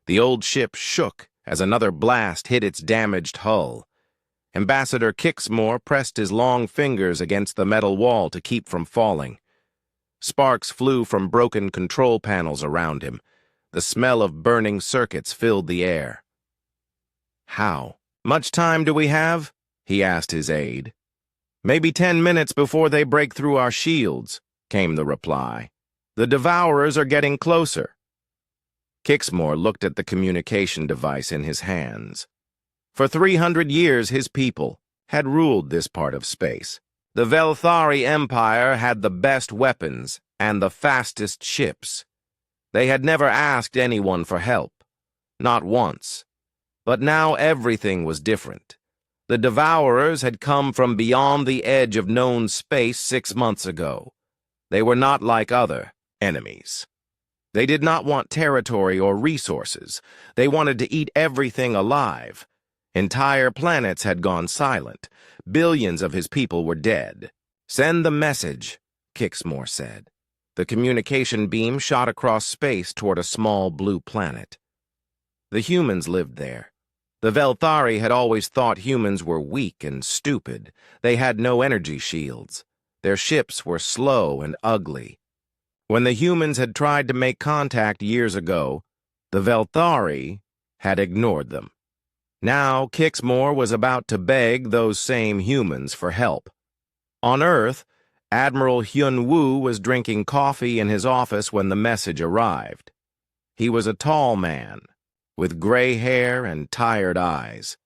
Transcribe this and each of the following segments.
The old ship shook as another blast hit its damaged hull. Ambassador Kixmore pressed his long fingers against the metal wall to keep from falling. Sparks flew from broken control panels around him. The smell of burning circuits filled the air. "How much time do we have?" he asked his aide. "Maybe 10 minutes before they break through our shields," came the reply. "The Devourers are getting closer." Kixmore looked at the communication device in his hands. For 300 years, his people had ruled this part of space. The Velthari Empire had the best weapons and the fastest ships. They had never asked anyone for help, not once. But now everything was different. The Devourers had come from beyond the edge of known space 6 months ago. They were not like other enemies. They did not want territory or resources. They wanted to eat everything alive. Entire planets had gone silent. Billions of his people were dead. "Send the message," Kixmore said. The communication beam shot across space toward a small blue planet. The humans lived there. The Velthari had always thought humans were weak and stupid. They had no energy shields. Their ships were slow and ugly. When the humans had tried to make contact years ago, the Velthari had ignored them. Now Kixmore was about to beg those same humans for help. On Earth, Admiral Hyun-woo was drinking coffee in his office when the message arrived. He was a tall man, with gray hair and tired eyes.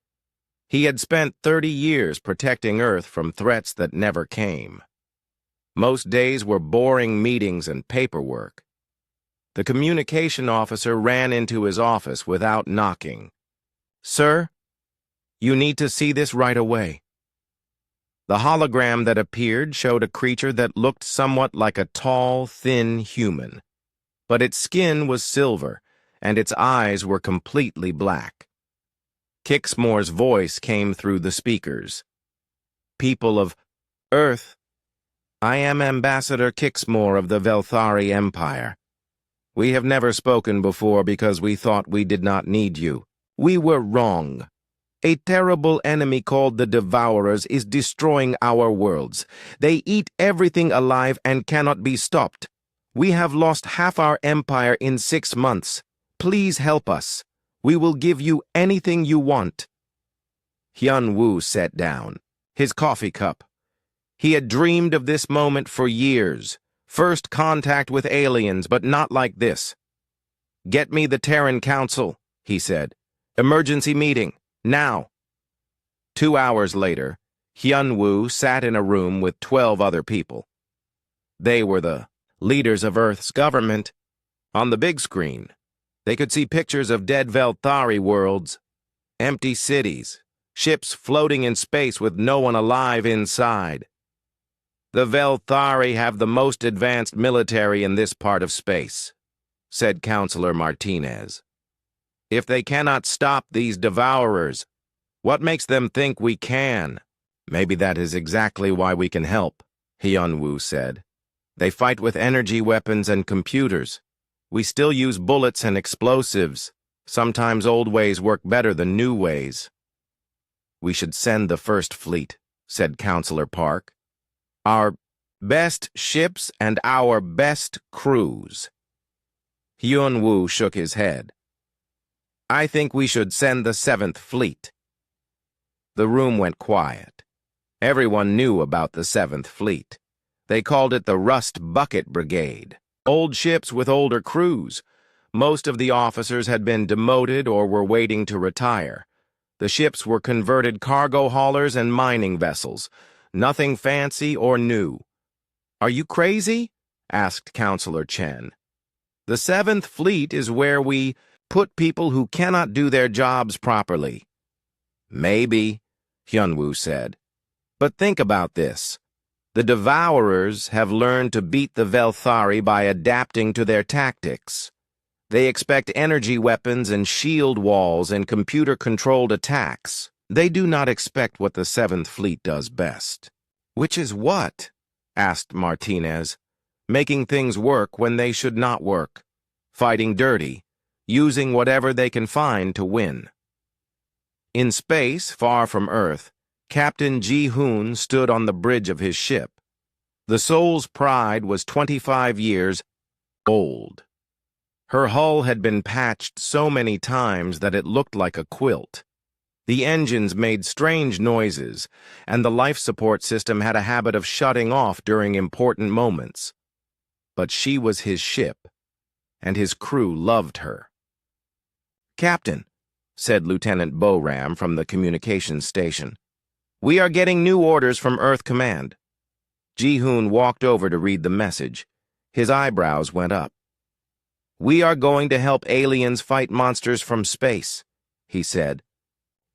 He had spent 30 years protecting Earth from threats that never came. Most days were boring meetings and paperwork. The communication officer ran into his office without knocking. "Sir, you need to see this right away." The hologram that appeared showed a creature that looked somewhat like a tall, thin human. But its skin was silver, and its eyes were completely black. Kixmore's voice came through the speakers. "People of Earth, I am Ambassador Kixmore of the Velthari Empire. We have never spoken before because we thought we did not need you. We were wrong. A terrible enemy called the Devourers is destroying our worlds. They eat everything alive and cannot be stopped. We have lost half our empire in 6 months. Please help us. We will give you anything you want." Hyun-woo sat down, his coffee cup. He had dreamed of this moment for years. First contact with aliens, but not like this. "Get me the Terran Council," he said. "Emergency meeting, now." 2 hours later, Hyun-woo sat in a room with 12 other people. They were the leaders of Earth's government. On the big screen, they could see pictures of dead Velthari worlds, empty cities, ships floating in space with no one alive inside. "The Velthari have the most advanced military in this part of space," said Counselor Martinez. "If they cannot stop these Devourers, what makes them think we can?" "Maybe that is exactly why we can help," Hyun-woo said. "They fight with energy weapons and computers. We still use bullets and explosives. Sometimes old ways work better than new ways." "We should send the first fleet," said Counselor Park. "Our best ships and our best crews." Hyun-woo shook his head. "I think we should send the 7th Fleet." The room went quiet. Everyone knew about the 7th Fleet. They called it the Rust Bucket Brigade. Old ships with older crews. Most of the officers had been demoted or were waiting to retire. The ships were converted cargo haulers and mining vessels. Nothing fancy or new. "Are you crazy?" asked Counselor Chen. "The 7th Fleet is where we put people who cannot do their jobs properly." "Maybe," Hyun-woo said. "But think about this. The Devourers have learned to beat the Velthari by adapting to their tactics. They expect energy weapons and shield walls and computer-controlled attacks. They do not expect what the 7th Fleet does best." "Which is what?" asked Martinez. "Making things work when they should not work. Fighting dirty. using whatever they can find to win. In space, far from Earth, Captain Ji-hoon stood on the bridge of his ship. The Soul's Pride was 25 years old. Her hull had been patched so many times that it looked like a quilt. The engines made strange noises, and the life support system had a habit of shutting off during important moments. But she was his ship, and his crew loved her. "Captain," said Lieutenant Boram from the communications station, "we are getting new orders from Earth Command." Ji-hoon walked over to read the message. His eyebrows went up. "We are going to help aliens fight monsters from space," he said.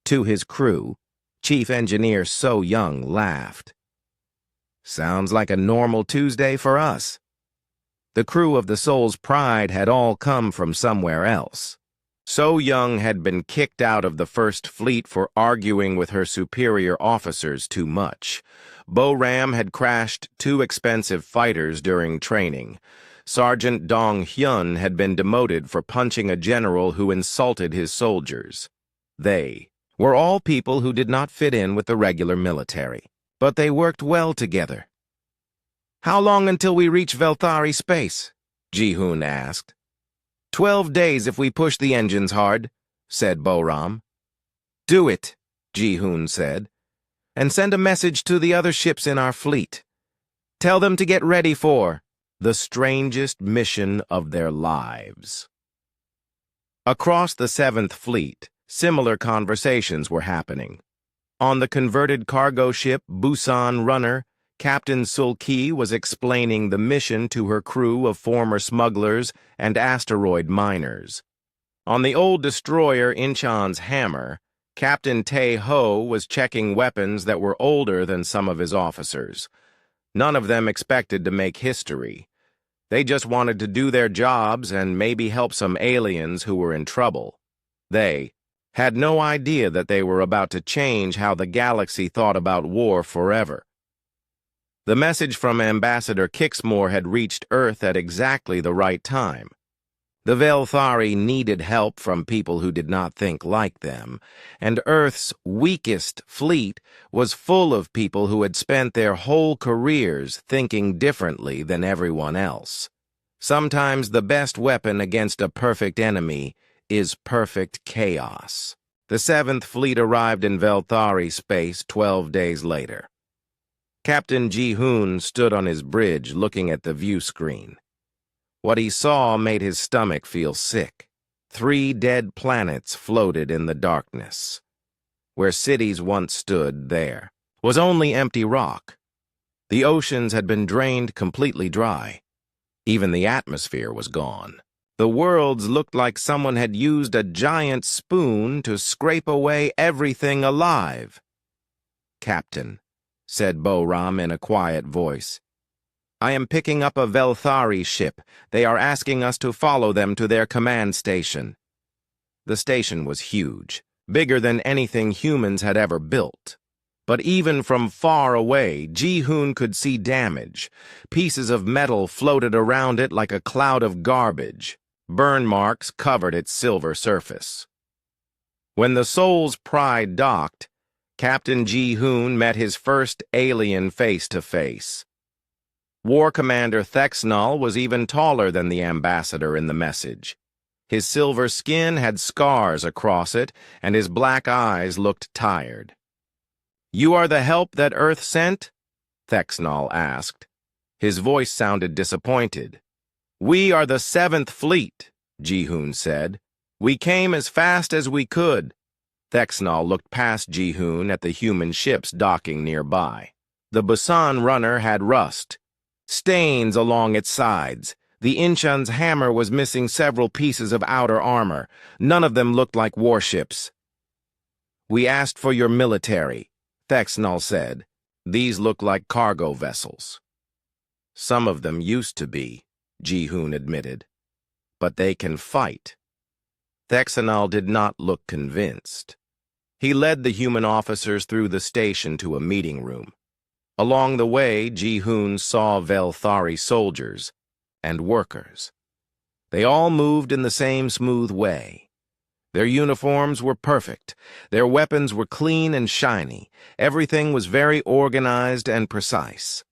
To his crew, Chief Engineer So Young laughed. "Sounds like a normal Tuesday for us." The crew of the Soul's Pride had all come from somewhere else. So Young had been kicked out of the First Fleet for arguing with her superior officers too much. Boram had crashed 2 expensive fighters during training. Sergeant Dong Hyun had been demoted for punching a general who insulted his soldiers. They were all people who did not fit in with the regular military, but they worked well together. "How long until we reach Velthari space?" Ji-hoon asked. 12 days if we push the engines hard," said Boram. "Do it," Ji-hoon said, "and send a message to the other ships in our fleet. Tell them to get ready for the strangest mission of their lives." Across the 7th Fleet, similar conversations were happening. On the converted cargo ship Busan Runner, Captain Sul-ki was explaining the mission to her crew of former smugglers and asteroid miners. On the old destroyer Incheon's Hammer, Captain Tae-ho was checking weapons that were older than some of his officers. None of them expected to make history. They just wanted to do their jobs and maybe help some aliens who were in trouble. They had no idea that they were about to change how the galaxy thought about war forever. The message from Ambassador Kixmore had reached Earth at exactly the right time. The Velthari needed help from people who did not think like them, and Earth's weakest fleet was full of people who had spent their whole careers thinking differently than everyone else. Sometimes the best weapon against a perfect enemy is perfect chaos. The 7th Fleet arrived in Velthari space 12 days later. Captain Ji-hoon stood on his bridge looking at the view screen. What he saw made his stomach feel sick. 3 dead planets floated in the darkness. Where cities once stood, there was only empty rock. The oceans had been drained completely dry. Even the atmosphere was gone. The worlds looked like someone had used a giant spoon to scrape away everything alive. "Captain," said Boram in a quiet voice, "I am picking up a Velthari ship. They are asking us to follow them to their command station." The station was huge, bigger than anything humans had ever built. But even from far away, Ji-hoon could see damage. Pieces of metal floated around it like a cloud of garbage. Burn marks covered its silver surface. When the Soul's Pride docked, Captain Ji-hoon met his first alien face-to-face. War Commander Thexnall was even taller than the ambassador in the message. His silver skin had scars across it, and his black eyes looked tired. "You are the help that Earth sent?" Thexnall asked. His voice sounded disappointed. "We are the 7th Fleet," Ji-hoon said. "We came as fast as we could." Thexnall looked past Ji-hoon at the human ships docking nearby. The Busan Runner had rust, stains along its sides. The Incheon's Hammer was missing several pieces of outer armor. None of them looked like warships. "We asked for your military," Thexnall said. "These look like cargo vessels." "Some of them used to be," Ji-hoon admitted. "But they can fight." Thexnall did not look convinced. He led the human officers through the station to a meeting room. Along the way, Ji-hoon saw Velthari soldiers and workers. They all moved in the same smooth way. Their uniforms were perfect. Their weapons were clean and shiny. Everything was very organized and precise.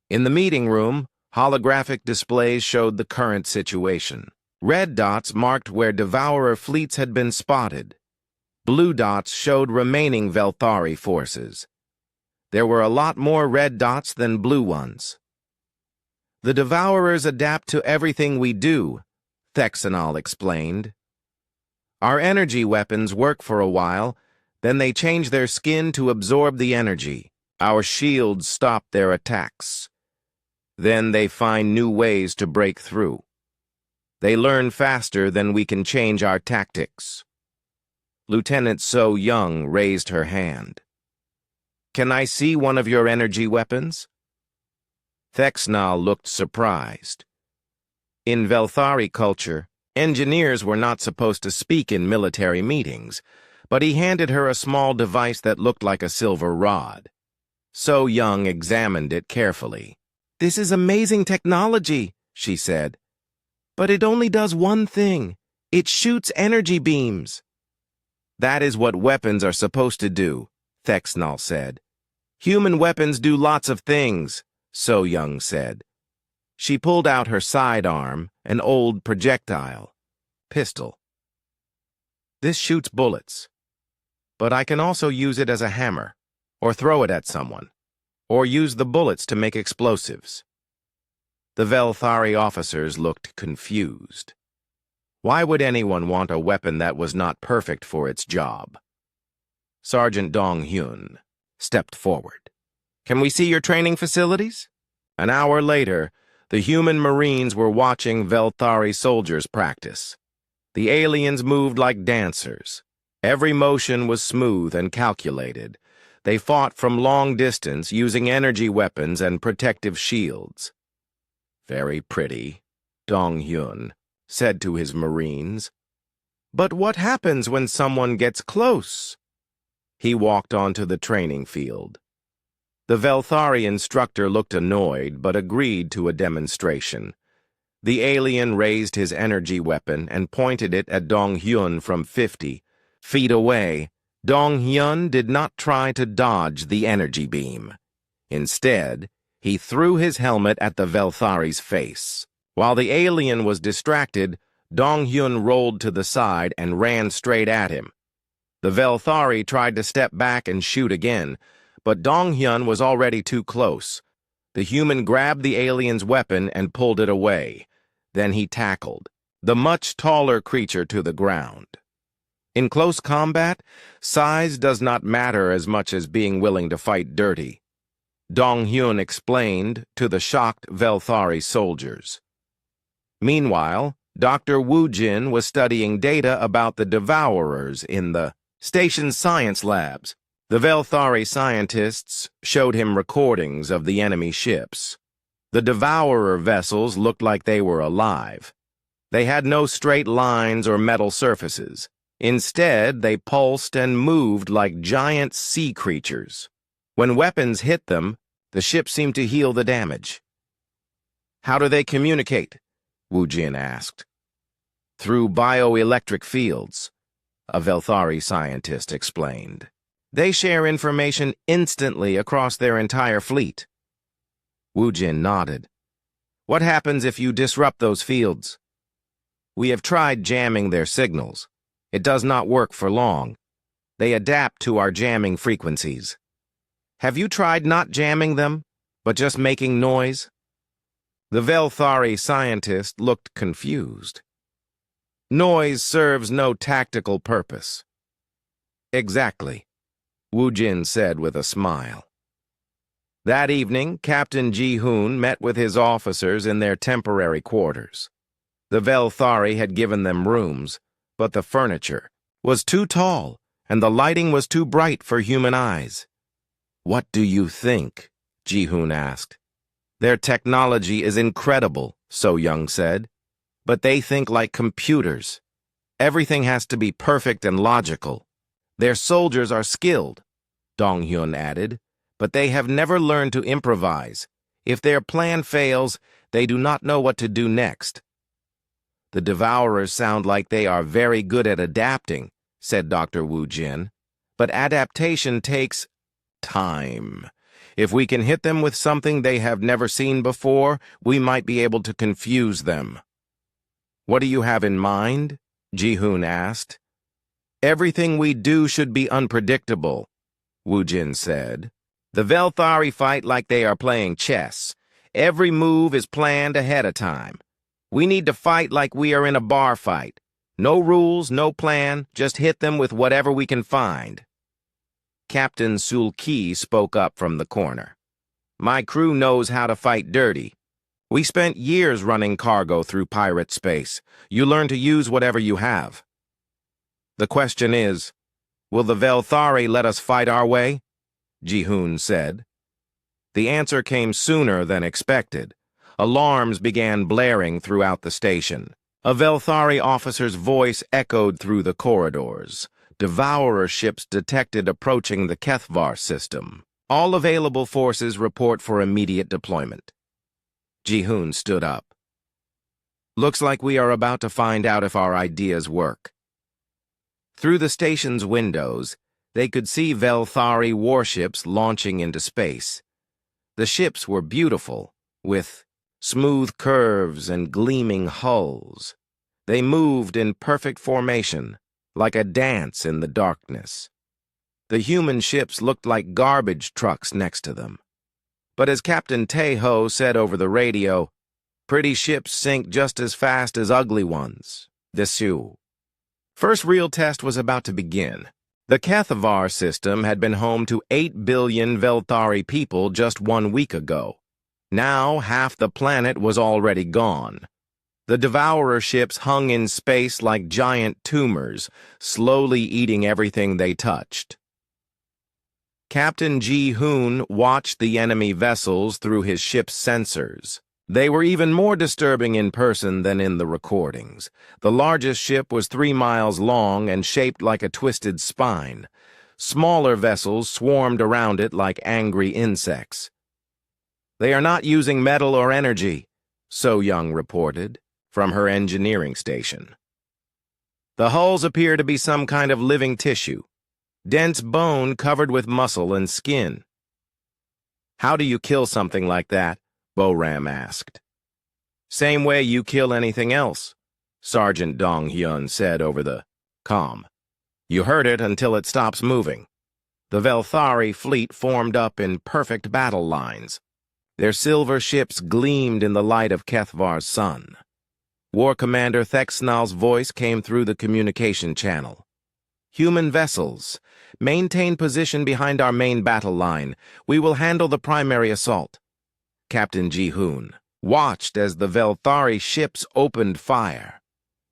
In the meeting room, holographic displays showed the current situation. Red dots marked where Devourer fleets had been spotted. Blue dots showed remaining Velthari forces. There were a lot more red dots than blue ones. The Devourers adapt to everything we do, Thexanol explained. Our energy weapons work for a while, then they change their skin to absorb the energy. Our shields stop their attacks. Then they find new ways to break through. They learn faster than we can change our tactics. Lieutenant So Young raised her hand. Can I see one of your energy weapons? Thexnal looked surprised. In Velthari culture, engineers were not supposed to speak in military meetings, but he handed her a small device that looked like a silver rod. So Young examined it carefully. "This is amazing technology," she said. "But it only does one thing. It shoots energy beams." "That is what weapons are supposed to do," Thexnal said. "Human weapons do lots of things," So Young said. She pulled out her sidearm, an old projectile. Pistol. "This shoots bullets. But I can also use it as a hammer, or throw it at someone, or use the bullets to make explosives." The Velthari officers looked confused. Why would anyone want a weapon that was not perfect for its job? Sergeant Dong Hyun stepped forward. "Can we see your training facilities?" An hour later, the human Marines were watching Velthari soldiers practice. The aliens moved like dancers. Every motion was smooth and calculated. They fought from long distance using energy weapons and protective shields. "Very pretty," Dong Hyun said to his Marines. "But what happens when someone gets close?" He walked onto the training field. The Velthari instructor looked annoyed but agreed to a demonstration. The alien raised his energy weapon and pointed it at Dong Hyun from 50 feet away. Dong Hyun did not try to dodge the energy beam. Instead, he threw his helmet at the Velthari's face. While the alien was distracted, Dong Hyun rolled to the side and ran straight at him. The Velthari tried to step back and shoot again, but Dong Hyun was already too close. The human grabbed the alien's weapon and pulled it away. Then he tackled the much taller creature to the ground. In close combat, size does not matter as much as being willing to fight dirty, Dong Hyun explained to the shocked Velthari soldiers. Meanwhile, Dr. Woo Jin was studying data about the Devourers in the station's science labs. The Velthari scientists showed him recordings of the enemy ships. The Devourer vessels looked like they were alive. They had no straight lines or metal surfaces. Instead, they pulsed and moved like giant sea creatures. When weapons hit them, the ship seemed to heal the damage. "How do they communicate?" Woo Jin asked. "Through bioelectric fields," a Velthari scientist explained. "They share information instantly across their entire fleet." Woo Jin nodded. "What happens if you disrupt those fields?" "We have tried jamming their signals. It does not work for long. They adapt to our jamming frequencies." "Have you tried not jamming them, but just making noise?" The Velthari scientist looked confused. "Noise serves no tactical purpose." "Exactly," Woo Jin said with a smile. That evening, Captain Ji-hoon met with his officers in their temporary quarters. The Velthari had given them rooms, but the furniture was too tall and the lighting was too bright for human eyes. "What do you think?" Ji-hoon asked. "Their technology is incredible," So Young said. "But they think like computers. Everything has to be perfect and logical. Their soldiers are skilled," Dong Hyun added, "but they have never learned to improvise. If their plan fails, they do not know what to do next." The Devourers sound like they are very good at adapting, said Dr. Wu Jin. But adaptation takes time. If we can hit them with something they have never seen before, we might be able to confuse them. What do you have in mind? Ji-hoon asked. Everything we do should be unpredictable, Wu Jin said. The Velthari fight like they are playing chess. Every move is planned ahead of time. We need to fight like we are in a bar fight. No rules, no plan, just hit them with whatever we can find. Captain Sul-ki spoke up from the corner. My crew knows how to fight dirty. We spent years running cargo through pirate space. You learn to use whatever you have. The question is, will the Velthari let us fight our way? Ji-hoon said. The answer came sooner than expected. Alarms began blaring throughout the station. A Velthari officer's voice echoed through the corridors. Devourer ships detected approaching the HFY system. All available forces report for immediate deployment. Ji-hoon stood up. Looks like we are about to find out if our ideas work. Through the station's windows, they could see Velthari warships launching into space. The ships were beautiful, with smooth curves and gleaming hulls. They moved in perfect formation, like a dance in the darkness. The human ships looked like garbage trucks next to them. But as Captain Tae-ho said over the radio, pretty ships sink just as fast as ugly ones. Desu. First real test was about to begin. The HFY system had been home to 8 billion Velthari people just 1 week ago. Now half the planet was already gone. The Devourer ships hung in space like giant tumors, slowly eating everything they touched. Captain Ji-hoon watched the enemy vessels through his ship's sensors. They were even more disturbing in person than in the recordings. The largest ship was 3 miles long and shaped like a twisted spine. Smaller vessels swarmed around it like angry insects. They are not using metal or energy, So-young reported, from her engineering station. The hulls appear to be some kind of living tissue, dense bone covered with muscle and skin. How do you kill something like that? Bo-ram asked. Same way you kill anything else, Sergeant Dong-hyun said over the comm. You hurt it until it stops moving. The Velthari fleet formed up in perfect battle lines. Their silver ships gleamed in the light of HFY's sun. War Commander Thexnal's voice came through the communication channel. Human vessels, maintain position behind our main battle line. We will handle the primary assault. Captain Ji-hoon watched as the Velthari ships opened fire.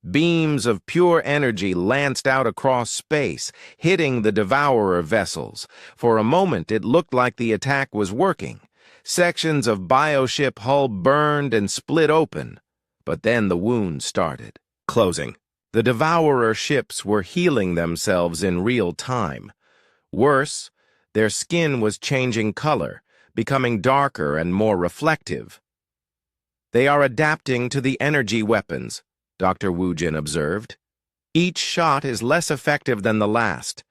Beams of pure energy lanced out across space, hitting the Devourer vessels. For a moment, it looked like the attack was working. Sections of bioship hull burned and split open. But then the wounds started closing. The Devourer ships were healing themselves in real time. Worse, their skin was changing color, becoming darker and more reflective. They are adapting to the energy weapons, Dr. Wu Jin observed. Each shot is less effective than the last.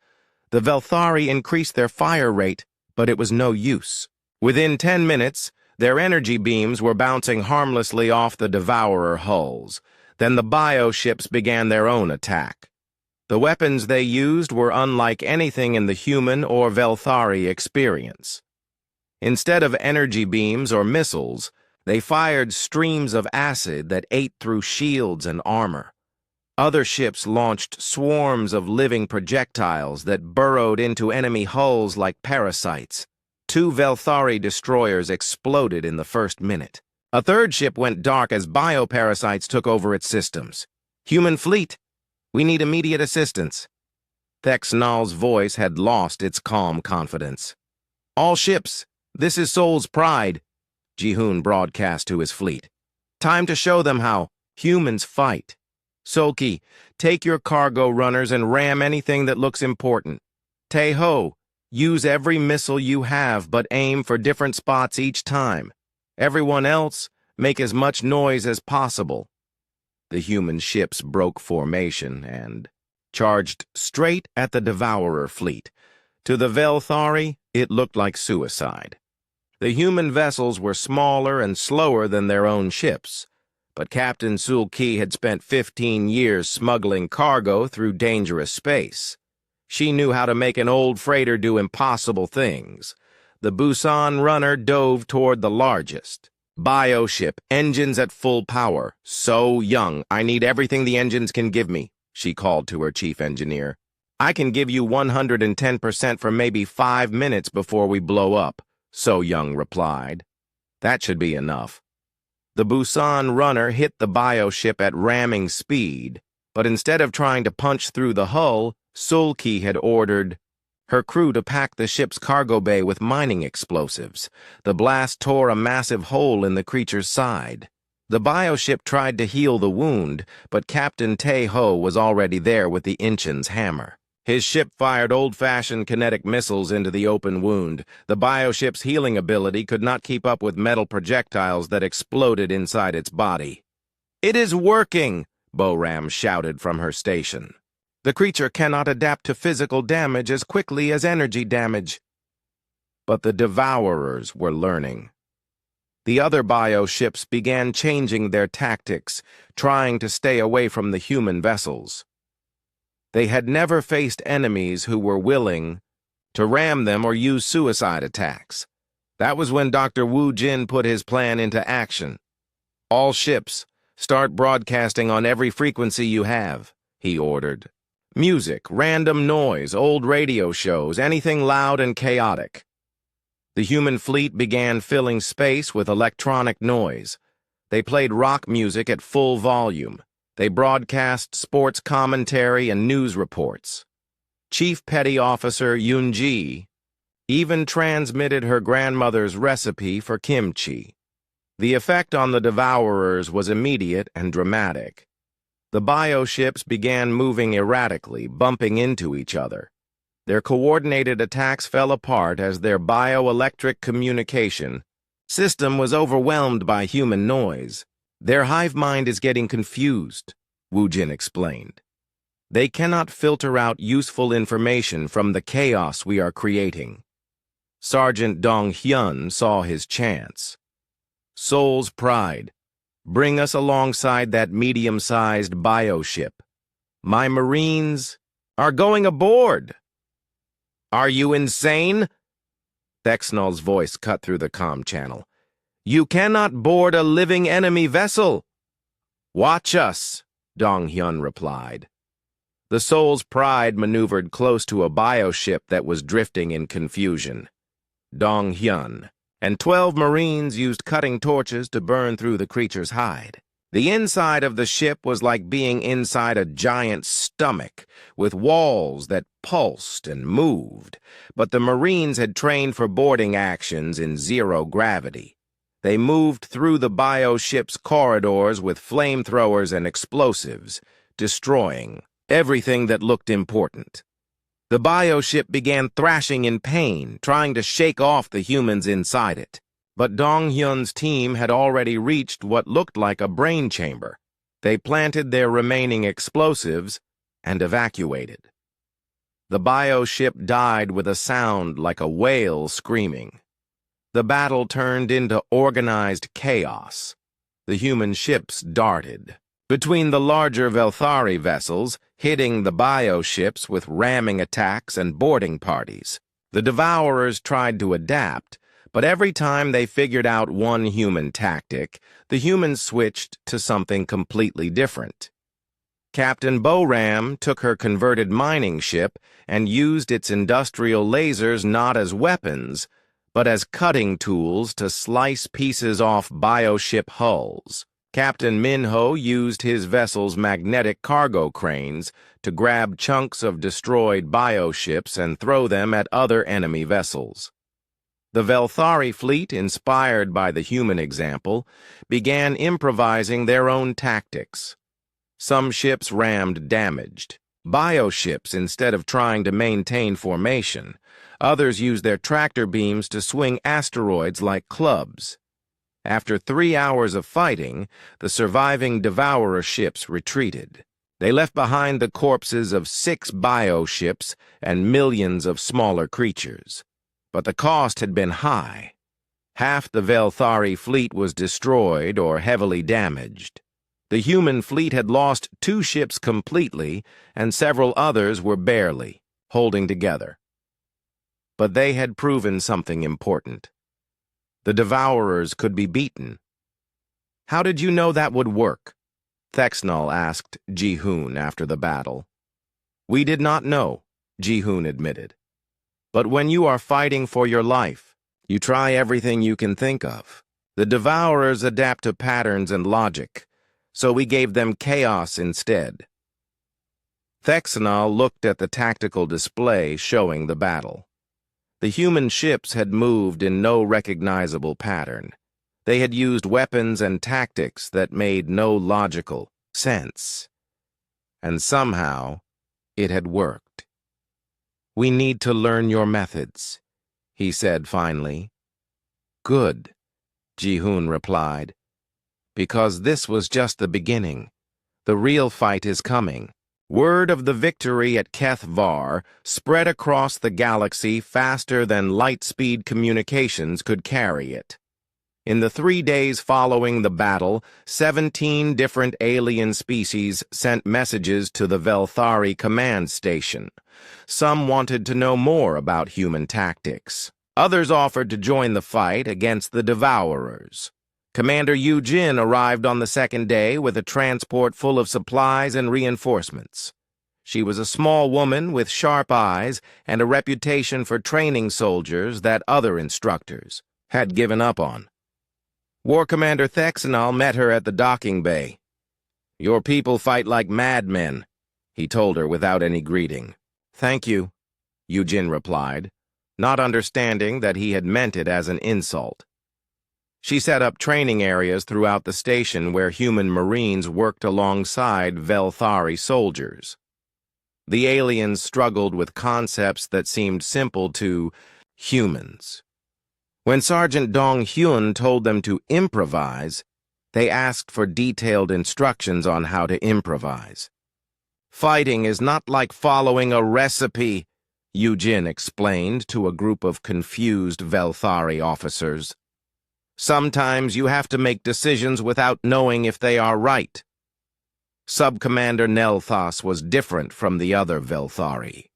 The Velthari increased their fire rate, but it was no use. Within 10 minutes, their energy beams were bouncing harmlessly off the Devourer hulls. Then the bioships began their own attack. The weapons they used were unlike anything in the human or Velthari experience. Instead of energy beams or missiles, they fired streams of acid that ate through shields and armor. Other ships launched swarms of living projectiles that burrowed into enemy hulls like parasites. 2 Velthari destroyers exploded in the first minute. A third ship went dark as bioparasites took over its systems. Human fleet, we need immediate assistance. Thexnal's voice had lost its calm confidence. All ships, this is Seoul's pride, Ji-hoon broadcast to his fleet. Time to show them how humans fight. Seol-ki, take your cargo runners and ram anything that looks important. Tae-ho, use every missile you have but aim for different spots each time. Everyone else, make as much noise as possible. The human ships broke formation and charged straight at the Devourer fleet. To the Velthari, it looked like suicide. The human vessels were smaller and slower than their own ships, but Captain Sulki had spent 15 years smuggling cargo through dangerous space. She knew how to make an old freighter do impossible things. The Busan runner dove toward the largest. Bioship, engines at full power. So young, I need everything the engines can give me, she called to her chief engineer. I can give you 110% for maybe 5 minutes before we blow up, So Young replied. That should be enough. The Busan runner hit the bioship at ramming speed, but instead of trying to punch through the hull, Sulki had ordered her crew to pack the ship's cargo bay with mining explosives. The blast tore a massive hole in the creature's side. The bioship tried to heal the wound, but Captain Tae-ho was already there with the Inchin's hammer. His ship fired old-fashioned kinetic missiles into the open wound. The bioship's healing ability could not keep up with metal projectiles that exploded inside its body. "It is working!" Boram shouted from her station. "The creature cannot adapt to physical damage as quickly as energy damage." But the Devourers were learning. The other bioships began changing their tactics, trying to stay away from the human vessels. They had never faced enemies who were willing to ram them or use suicide attacks. That was when Dr. Wu Jin put his plan into action. "All ships, start broadcasting on every frequency you have," he ordered. Music, random noise, old radio shows, anything loud and chaotic. The human fleet began filling space with electronic noise. They played rock music at full volume. They broadcast sports commentary and news reports. Chief Petty Officer Yunji even transmitted her grandmother's recipe for kimchi. The effect on the Devourers was immediate and dramatic. The bioships began moving erratically, bumping into each other. Their coordinated attacks fell apart as their bioelectric communication system was overwhelmed by human noise. "Their hive mind is getting confused," Wu Jin explained. "They cannot filter out useful information from the chaos we are creating." Sergeant Dong Hyun saw his chance. "Soul's Pride, bring us alongside that medium-sized bioship. My Marines are going aboard." "Are you insane?" Thexnol's voice cut through the comm channel. "You cannot board a living enemy vessel." "Watch us," Dong Hyun replied. The Soul's Pride maneuvered close to a bioship that was drifting in confusion. Dong Hyun and 12 Marines used cutting torches to burn through the creature's hide. The inside of the ship was like being inside a giant stomach, with walls that pulsed and moved, but the Marines had trained for boarding actions in zero gravity. They moved through the bioship's corridors with flamethrowers and explosives, destroying everything that looked important. The bioship began thrashing in pain, trying to shake off the humans inside it. But Dong Hyun's team had already reached what looked like a brain chamber. They planted their remaining explosives and evacuated. The bioship died with a sound like a whale screaming. The battle turned into organized chaos. The human ships darted between the larger Velthari vessels, hitting the bioships with ramming attacks and boarding parties. The Devourers tried to adapt, but every time they figured out one human tactic, the humans switched to something completely different. Captain Boram took her converted mining ship and used its industrial lasers not as weapons, but as cutting tools to slice pieces off bioship hulls. Captain Minho used his vessel's magnetic cargo cranes to grab chunks of destroyed bioships and throw them at other enemy vessels. The Velthari fleet, inspired by the human example, began improvising their own tactics. Some ships rammed damaged bioships instead of trying to maintain formation. Others used their tractor beams to swing asteroids like clubs. After 3 hours of fighting, the surviving Devourer ships retreated. They left behind the corpses of 6 bioships and millions of smaller creatures. But the cost had been high. Half the Velthari fleet was destroyed or heavily damaged. The human fleet had lost 2 ships completely, and several others were barely holding together. But they had proven something important. The Devourers could be beaten. "How did you know that would work?" Thexnal asked Ji-hoon after the battle. "We did not know," Ji-hoon admitted. "But when you are fighting for your life, you try everything you can think of. The Devourers adapt to patterns and logic, so we gave them chaos instead." Thexnal looked at the tactical display showing the battle. The human ships had moved in no recognizable pattern. They had used weapons and tactics that made no logical sense. And somehow, it had worked. "We need to learn your methods," he said finally. "Good," Ji-hoon replied, "because this was just the beginning. The real fight is coming." Word of the victory at Keth Var spread across the galaxy faster than light-speed communications could carry it. In the 3 days following the battle, 17 different alien species sent messages to the Velthari command station. Some wanted to know more about human tactics. Others offered to join the fight against the Devourers. Commander Yu-jin arrived on the 2nd day with a transport full of supplies and reinforcements. She was a small woman with sharp eyes and a reputation for training soldiers that other instructors had given up on. War Commander Thexnal met her at the docking bay. "Your people fight like madmen," he told her without any greeting. "Thank you," Yu-jin replied, not understanding that he had meant it as an insult. She set up training areas throughout the station where human Marines worked alongside Velthari soldiers. The aliens struggled with concepts that seemed simple to humans. When Sergeant Dong-hyun told them to improvise, they asked for detailed instructions on how to improvise. "Fighting is not like following a recipe," Yu-jin explained to a group of confused Velthari officers. "Sometimes you have to make decisions without knowing if they are right." Sub-Commander Nelthas was different from the other Velthari.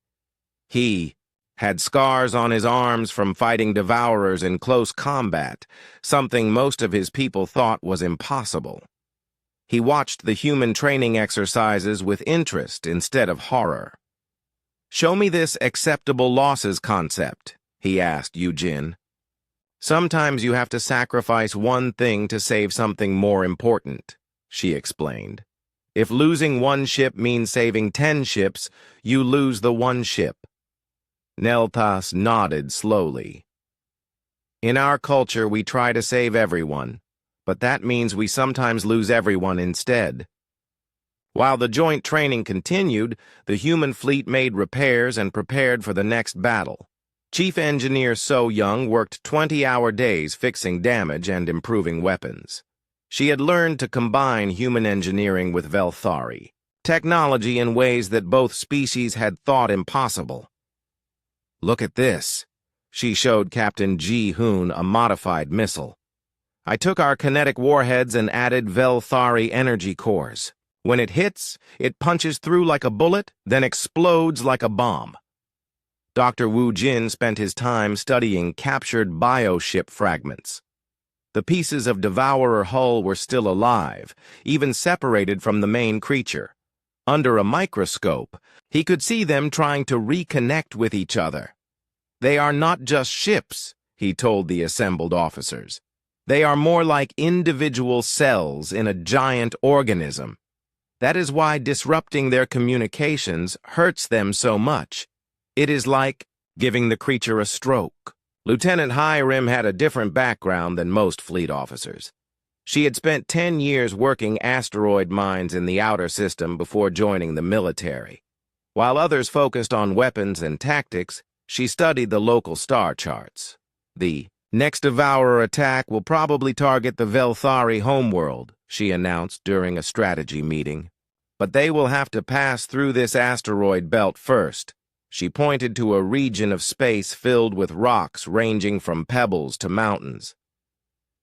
He had scars on his arms from fighting Devourers in close combat, something most of his people thought was impossible. He watched the human training exercises with interest instead of horror. "Show me this acceptable losses concept," he asked Yu-jin. "Sometimes you have to sacrifice one thing to save something more important," she explained. "If losing one ship means saving 10 ships, you lose the one ship." Nelthas nodded slowly. "In our culture, we try to save everyone, but that means we sometimes lose everyone instead." While the joint training continued, the human fleet made repairs and prepared for the next battle. Chief Engineer So Young worked 20-hour days fixing damage and improving weapons. She had learned to combine human engineering with Velthari technology in ways that both species had thought impossible. "Look at this," she showed Captain Ji-hoon a modified missile. "I took our kinetic warheads and added Velthari energy cores. When it hits, it punches through like a bullet, then explodes like a bomb." Dr. Wu Jin spent his time studying captured bioship fragments. The pieces of Devourer hull were still alive, even separated from the main creature. Under a microscope, he could see them trying to reconnect with each other. "They are not just ships," he told the assembled officers. "They are more like individual cells in a giant organism. That is why disrupting their communications hurts them so much. It is like giving the creature a stroke." Lieutenant Hiram had a different background than most fleet officers. She had spent 10 years working asteroid mines in the outer system before joining the military. While others focused on weapons and tactics, she studied the local star charts. The Next Devourer attack will probably target the Velthari homeworld, she announced during a strategy meeting. But they will have to pass through this asteroid belt first. She pointed to a region of space filled with rocks ranging from pebbles to mountains.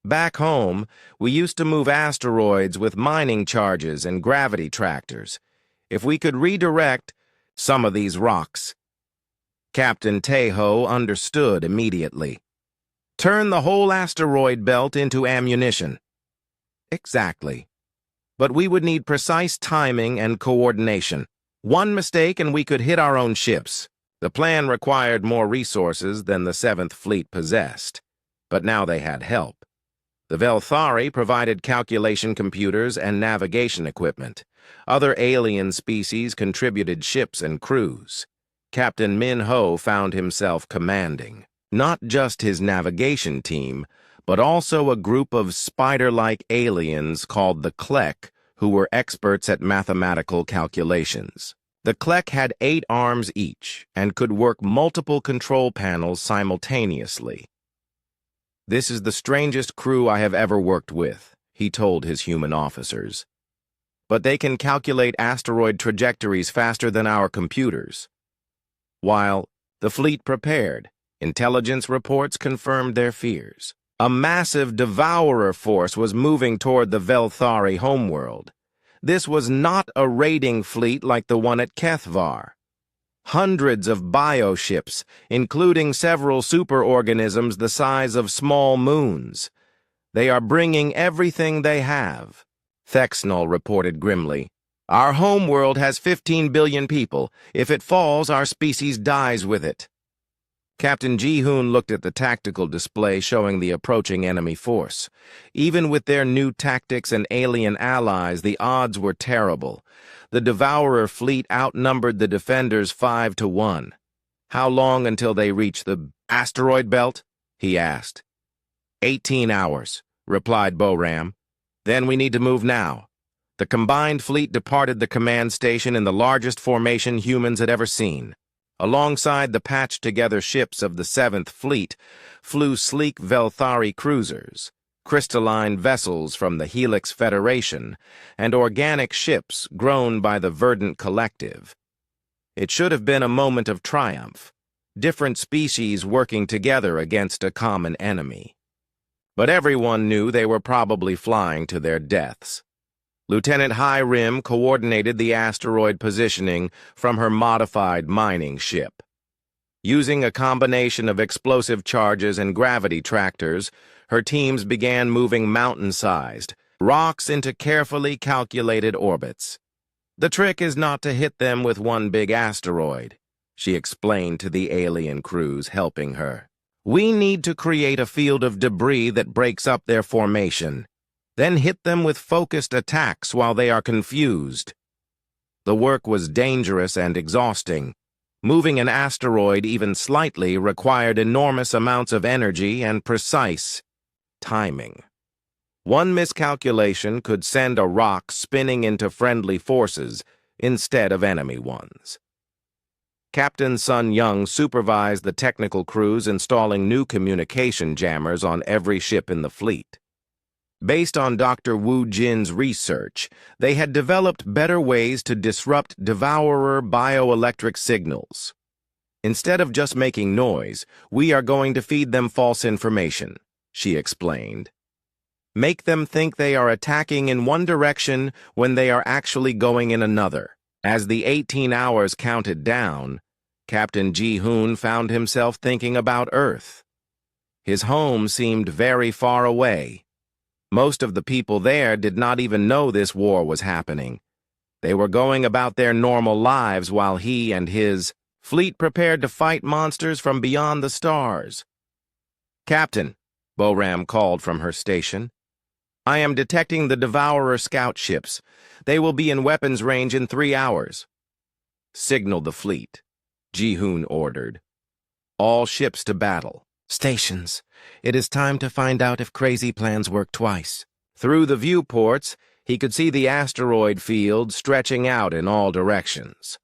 Back home, we used to move asteroids with mining charges and gravity tractors. If we could redirect some of these rocks. Captain Tejo understood immediately. Turn the whole asteroid belt into ammunition. Exactly. But we would need precise timing and coordination. One mistake and we could hit our own ships. The plan required more resources than the 7th Fleet possessed. But now they had help. The Velthari provided calculation computers and navigation equipment. Other alien species contributed ships and crews. Captain Min Ho found himself commanding not just his navigation team, but also a group of spider-like aliens called the Klek, who were experts at mathematical calculations. The Klek had 8 arms each and could work multiple control panels simultaneously. This is the strangest crew I have ever worked with, he told his human officers. But they can calculate asteroid trajectories faster than our computers. While the fleet prepared, intelligence reports confirmed their fears. A massive devourer force was moving toward the Velthari homeworld. This was not a raiding fleet like the one at Kethvar. Hundreds of bioships, including several superorganisms the size of small moons. They are bringing everything they have. Thexnol reported grimly. Our homeworld has 15 billion people. If it falls, our species dies with it. Captain Ji-hoon looked at the tactical display showing the approaching enemy force. Even with their new tactics and alien allies, the odds were terrible. The Devourer fleet outnumbered the defenders 5-1. How long until they reach the asteroid belt? He asked. 18 hours, replied Boram. Then we need to move now. The combined fleet departed the command station in the largest formation humans had ever seen. Alongside the patched-together ships of the 7th Fleet flew sleek Velthari cruisers, crystalline vessels from the Helix Federation, and organic ships grown by the Verdant Collective. It should have been a moment of triumph, different species working together against a common enemy. But everyone knew they were probably flying to their deaths. Lieutenant High Rim coordinated the asteroid positioning from her modified mining ship. Using a combination of explosive charges and gravity tractors, her teams began moving mountain-sized rocks into carefully calculated orbits. The trick is not to hit them with one big asteroid, she explained to the alien crews helping her. We need to create a field of debris that breaks up their formation. Then hit them with focused attacks while they are confused. The work was dangerous and exhausting. Moving an asteroid even slightly required enormous amounts of energy and precise timing. One miscalculation could send a rock spinning into friendly forces instead of enemy ones. Captain Sun Young supervised the technical crews installing new communication jammers on every ship in the fleet. Based on Dr. Wu Jin's research, they had developed better ways to disrupt devourer bioelectric signals. Instead of just making noise, we are going to feed them false information, she explained. Make them think they are attacking in one direction when they are actually going in another. As the 18 hours counted down, Captain Ji-hoon found himself thinking about Earth. His home seemed very far away. Most of the people there did not even know this war was happening. They were going about their normal lives while he and his fleet prepared to fight monsters from beyond the stars. Captain, Boram called from her station. I am detecting the Devourer scout ships. They will be in weapons range in 3 hours. Signal the fleet, Ji-hoon ordered. All ships to battle. Stations. It is time to find out if crazy plans work twice. Through the viewports, he could see the asteroid field stretching out in all directions.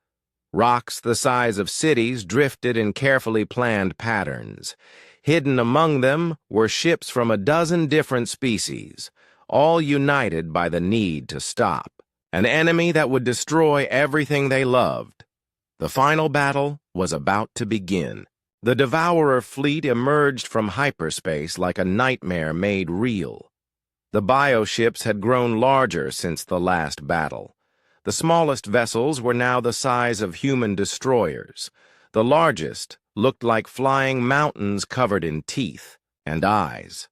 Rocks the size of cities drifted in carefully planned patterns. Hidden among them were ships from a dozen different species, all united by the need to stop. An enemy that would destroy everything they loved. The final battle was about to begin. The Devourer fleet emerged from hyperspace like a nightmare made real. The bioships had grown larger since the last battle. The smallest vessels were now the size of human destroyers. The largest looked like flying mountains covered in teeth and eyes.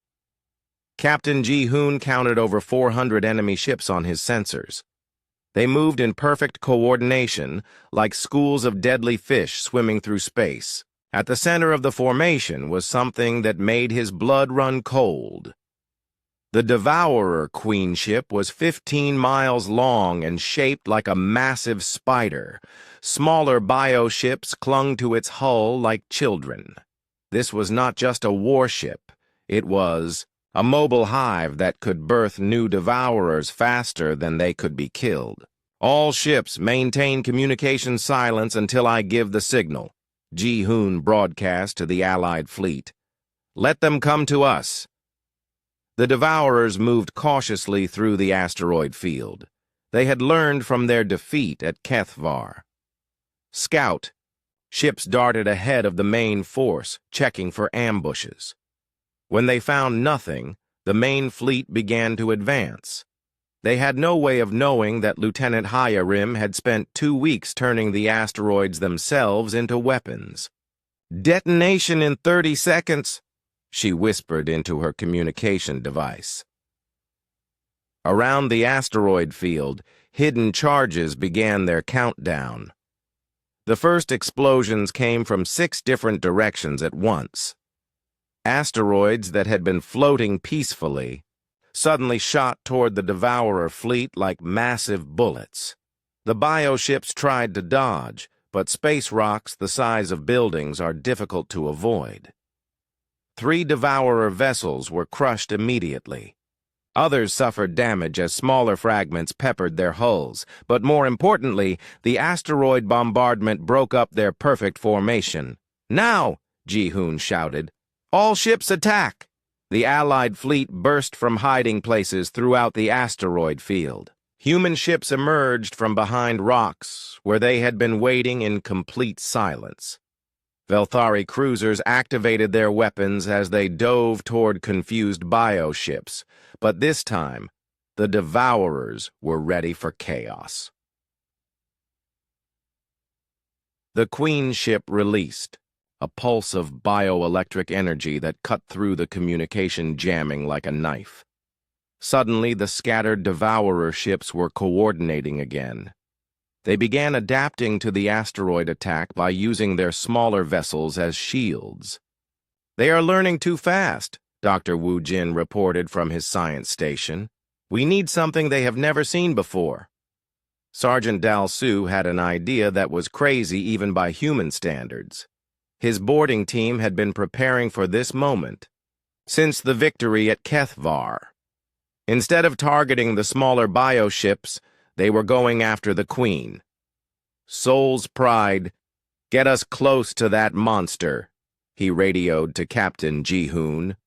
Captain Ji-hoon counted over 400 enemy ships on his sensors. They moved in perfect coordination, like schools of deadly fish swimming through space. At the center of the formation was something that made his blood run cold. The Devourer Queen ship was 15 miles long and shaped like a massive spider. Smaller bioships clung to its hull like children. This was not just a warship. It was a mobile hive that could birth new Devourers faster than they could be killed. All ships maintain communication silence until I give the signal, Ji-hoon broadcast to the Allied fleet. Let them come to us. The Devourers moved cautiously through the asteroid field. They had learned from their defeat at Kethvar. Scout, ships darted ahead of the main force, checking for ambushes. When they found nothing, the main fleet began to advance. They had no way of knowing that Lieutenant Hyarim had spent 2 weeks turning the asteroids themselves into weapons. "Detonation in 30 seconds, she whispered into her communication device. Around the asteroid field, hidden charges began their countdown. The first explosions came from 6 different directions at once. Asteroids that had been floating peacefully suddenly shot toward the Devourer fleet like massive bullets. The bioships tried to dodge, but space rocks the size of buildings are difficult to avoid. 3 Devourer vessels were crushed immediately. Others suffered damage as smaller fragments peppered their hulls, but more importantly, the asteroid bombardment broke up their perfect formation. "Now!" Ji-hoon shouted. "All ships attack!" The Allied fleet burst from hiding places throughout the asteroid field. Human ships emerged from behind rocks, where they had been waiting in complete silence. Velthari cruisers activated their weapons as they dove toward confused bioships, but this time, the Devourers were ready for chaos. The Queen ship released, a pulse of bioelectric energy that cut through the communication jamming like a knife. Suddenly, the scattered Devourer ships were coordinating again. They began adapting to the asteroid attack by using their smaller vessels as shields. "They are learning too fast," Dr. Wu Jin reported from his science station. "We need something they have never seen before." Sergeant Dal Su had an idea that was crazy even by human standards. His boarding team had been preparing for this moment since the victory at Kethvar. Instead of targeting the smaller bioships, they were going after the Queen. "Soul's Pride, get us close to that monster," he radioed to Captain Ji-hoon.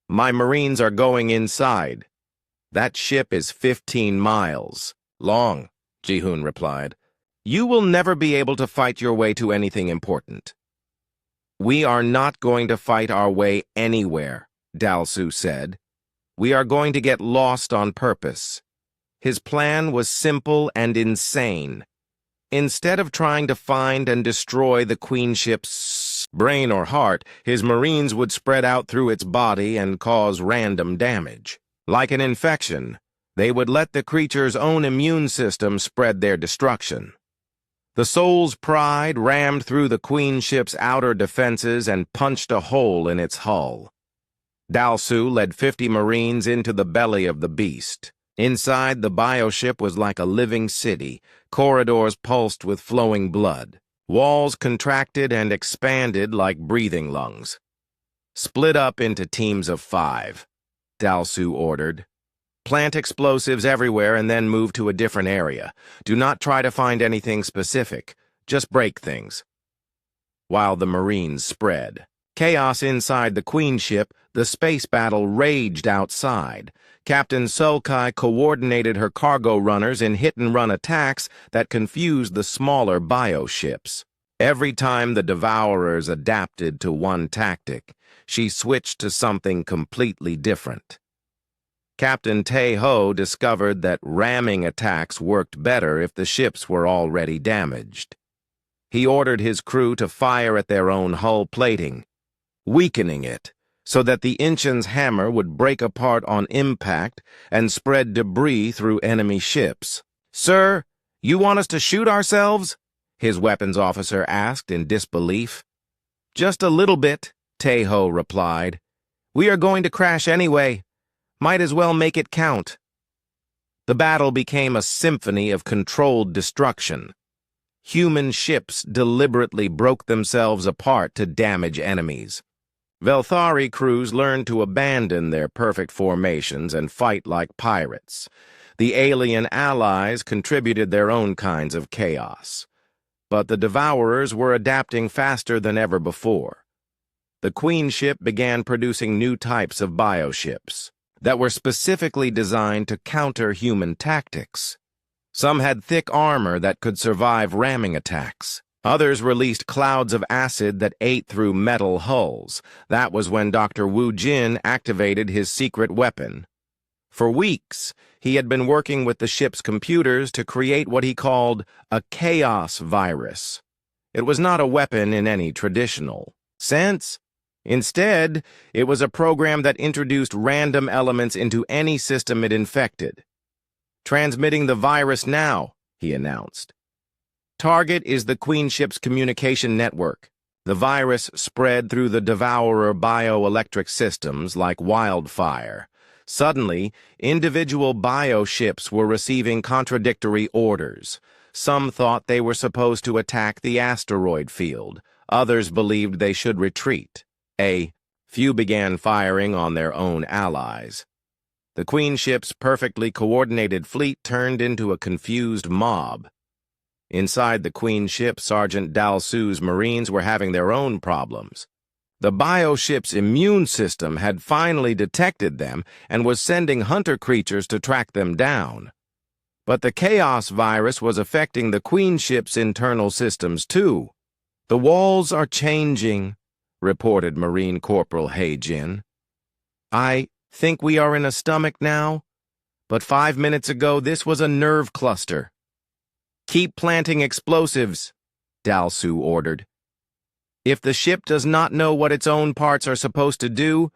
"My Marines are going inside. That ship is 15 miles long," Ji-hoon replied. "You will never be able to fight your way to anything important." "We are not going to fight our way anywhere," Dal Su said. "We are going to get lost on purpose." His plan was simple and insane. Instead of trying to find and destroy the Queen ship's brain or heart, his Marines would spread out through its body and cause random damage. Like an infection, they would let the creature's own immune system spread their destruction. The Soul's Pride rammed through the Queen ship's outer defenses and punched a hole in its hull. Dal Su led 50 Marines into the belly of the beast. Inside, the bioship was like a living city. Corridors pulsed with flowing blood. Walls contracted and expanded like breathing lungs. "Split up into teams of 5, Dal Su ordered. "Plant explosives everywhere and then move to a different area. Do not try to find anything specific. Just break things. While the Marines spread chaos inside the Queen ship, the space battle raged outside. Captain Sulkai coordinated her cargo runners in hit-and-run attacks that confused the smaller bioships. Every time the Devourers adapted to one tactic, she switched to something completely different. Captain Tae-ho discovered that ramming attacks worked better if the ships were already damaged. He ordered his crew to fire at their own hull plating, weakening it so that the Inchen's hammer would break apart on impact and spread debris through enemy ships. "Sir, you want us to shoot ourselves?" his weapons officer asked in disbelief. "Just a little bit," Tae-ho replied. "We are going to crash anyway. Might as well make it count." The battle became a symphony of controlled destruction. Human ships deliberately broke themselves apart to damage enemies. Velthari crews learned to abandon their perfect formations and fight like pirates. The alien allies contributed their own kinds of chaos. But the Devourers were adapting faster than ever before. The Queen ship began producing new types of bioships that were specifically designed to counter human tactics. Some had thick armor that could survive ramming attacks. Others released clouds of acid that ate through metal hulls. That was when Dr. Wu Jin activated his secret weapon. For weeks, he had been working with the ship's computers to create what he called a chaos virus. It was not a weapon in any traditional sense. Instead, it was a program that introduced random elements into any system it infected. "Transmitting the virus now," he announced. "Target is the Queen ship's communication network." The virus spread through the Devourer bioelectric systems like wildfire. Suddenly, individual bioships were receiving contradictory orders. Some thought they were supposed to attack the asteroid field. Others believed they should retreat. A few began firing on their own allies. The Queen ship's perfectly coordinated fleet turned into a confused mob. Inside the Queen ship, Sergeant Dalsu's Marines were having their own problems. The bioship's immune system had finally detected them and was sending hunter creatures to track them down. But the chaos virus was affecting the Queen ship's internal systems too. "The walls are changing," reported Marine Corporal Hae-jin. "I think we are in a stomach now, but 5 minutes ago this was a nerve cluster." "Keep planting explosives," Dalsu ordered. "If the ship does not know what its own parts are supposed to do,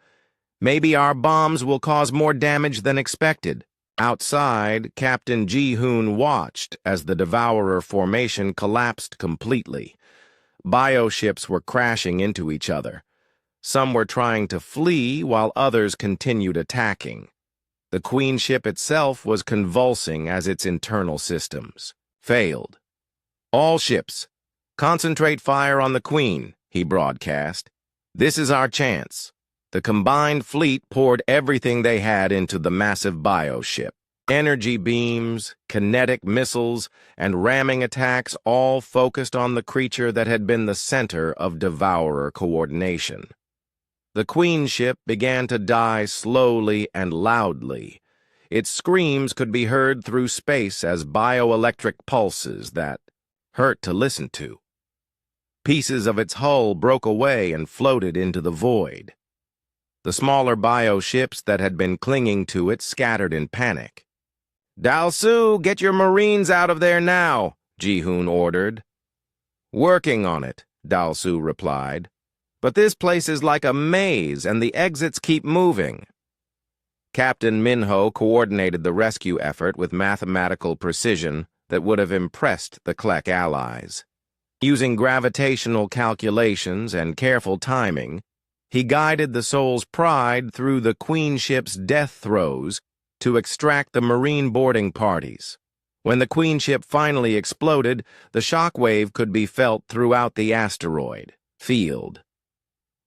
maybe our bombs will cause more damage than expected." Outside, Captain Ji-hoon watched as the Devourer formation collapsed completely. Bioships were crashing into each other. Some were trying to flee while others continued attacking. The Queen ship itself was convulsing as its internal systems failed. "All ships, concentrate fire on the Queen," he broadcast. "This is our chance." The combined fleet poured everything they had into the massive bioship. Energy beams, kinetic missiles, and ramming attacks all focused on the creature that had been the center of Devourer coordination. The Queen ship began to die slowly and loudly. Its screams could be heard through space as bioelectric pulses that hurt to listen to. Pieces of its hull broke away and floated into the void. The smaller bioships that had been clinging to it scattered in panic. "Dalsu, get your Marines out of there now," Ji-hoon ordered. "Working on it," Dalsu replied. "But this place is like a maze and the exits keep moving." Captain Minho coordinated the rescue effort with mathematical precision that would have impressed the Klek allies. Using gravitational calculations and careful timing, he guided the Soul's Pride through the Queen ship's death throes to extract the Marine boarding parties. When the Queen ship finally exploded, the shockwave could be felt throughout the asteroid field.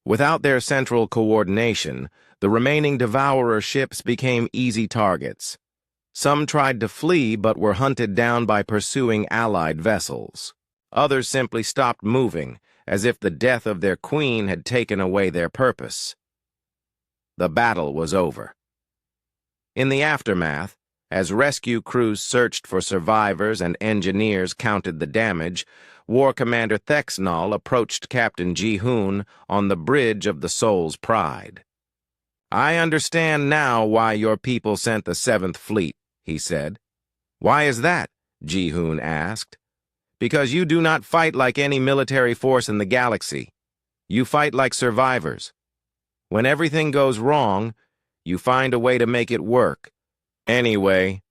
Without their central coordination, the remaining Devourer ships became easy targets. Some tried to flee but were hunted down by pursuing Allied vessels. Others simply stopped moving, as if the death of their queen had taken away their purpose. The battle was over. In the aftermath, as rescue crews searched for survivors and engineers counted the damage, War Commander Thexnall approached Captain Ji-hoon on the bridge of the Soul's Pride. "I understand now why your people sent the 7th Fleet," he said. "Why is that?" Ji-hoon asked. "Because you do not fight like any military force in the galaxy. You fight like survivors. When everything goes wrong, you find a way to make it work. Anyway,"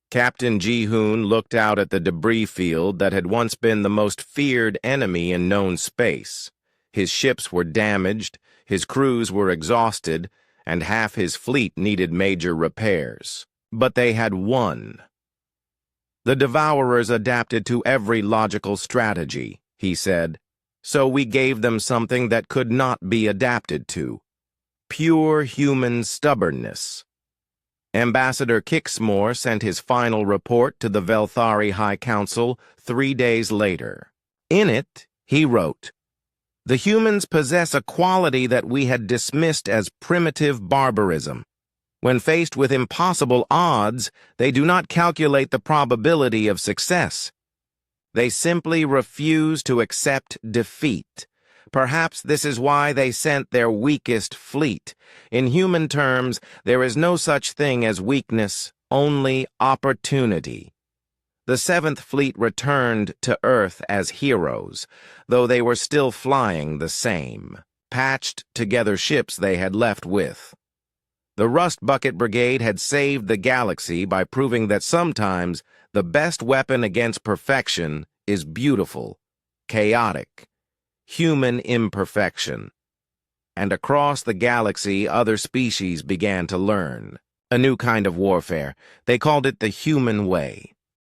Captain Ji-hoon looked out at the debris field that had once been the most feared enemy in known space. His ships were damaged, his crews were exhausted, and half his fleet needed major repairs. But they had won. "The Devourers adapted to every logical strategy," he said, "so we gave them something that could not be adapted to. Pure human stubbornness." Ambassador Kixmore sent his final report to the Velthari High Council 3 days later. In it, he wrote, "The humans possess a quality that we had dismissed as primitive barbarism. When faced with impossible odds, they do not calculate the probability of success. They simply refuse to accept defeat. Perhaps this is why they sent their weakest fleet. In human terms, there is no such thing as weakness, only opportunity." The 7th Fleet returned to Earth as heroes, though they were still flying the same, patched-together ships they had left with. The Rust Bucket Brigade had saved the galaxy by proving that sometimes the best weapon against perfection is beautiful, chaotic, human imperfection. And across the galaxy, other species began to learn. A new kind of warfare. They called it the human way.